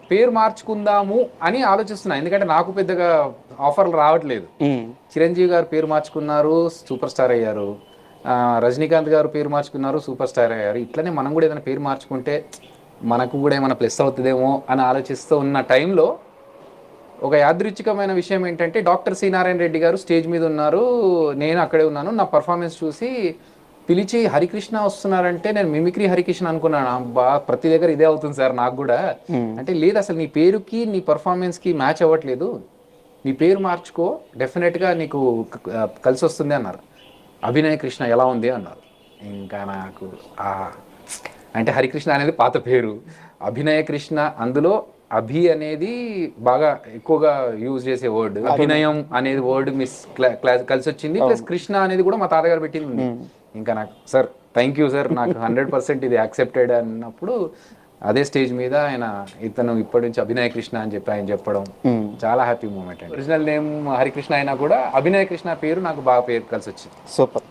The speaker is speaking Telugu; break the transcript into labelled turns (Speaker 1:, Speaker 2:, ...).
Speaker 1: పేరు మార్చుకుందాము అని ఆలోచిస్తున్నా. ఎందుకంటే నాకు పెద్దగా ఆఫర్లు రావట్లేదు. చిరంజీవి గారు పేరు మార్చుకున్నారు, సూపర్ స్టార్ అయ్యారు. రజనీకాంత్ గారు పేరు మార్చుకున్నారు, సూపర్ స్టార్ అయ్యారు. ఇట్లనే మనం కూడా ఏదైనా పేరు మార్చుకుంటే మనకు కూడా ఏమైనా ప్లస్ అవుతుందేమో అని ఆలోచిస్తూ ఉన్న టైంలో ఒక యాదృచ్ఛికమైన విషయం ఏంటంటే డాక్టర్ సి నారాయణ రెడ్డి గారు స్టేజ్ మీద ఉన్నారు, నేను అక్కడే ఉన్నాను. నా పర్ఫార్మెన్స్ చూసి పిలిచి హరికృష్ణ వస్తున్నారంటే నేను మిమిక్రీ హరికృష్ణ అనుకున్నాను. బా ప్రతి దగ్గర ఇదే అవుతుంది సార్ నాకు కూడా. అంటే లేదు, అసలు నీ పేరుకి నీ పర్ఫార్మెన్స్కి మ్యాచ్ అవ్వట్లేదు, నీ పేరు మార్చుకో, డెఫినెట్గా నీకు కలిసి వస్తుంది అన్నారు. అభినయ కృష్ణ ఎలా ఉంది అన్నారు. ఇంకా నాకు అంటే హరికృష్ణ అనేది పాత పేరు, అభినయ కృష్ణ, అందులో అభి అనేది బాగా ఎక్కువగా యూజ్ చేసే వర్డ్, అభినయం అనేది వర్డ్ కలిసి వచ్చింది. ప్లస్ కృష్ణ అనేది కూడా మా తాతగారు పెట్టింది. ఇంకా నాకు సార్ థ్యాంక్ యూ సార్, నాకు 100% ఇది యాక్సెప్టెడ్ అన్నప్పుడు అదే స్టేజ్ మీద ఆయన ఇతను ఇప్పటి నుంచి అభినయ కృష్ణ అని చెప్పి ఆయన చెప్పడం చాలా హ్యాపీ మూమెంట్ అండి. ఒరిజినల్ నేమ్ హరికృష్ణ అయినా కూడా అభినయ కృష్ణ పేరు నాకు బాగా పేరు కలిసి వచ్చింది.
Speaker 2: సూపర్.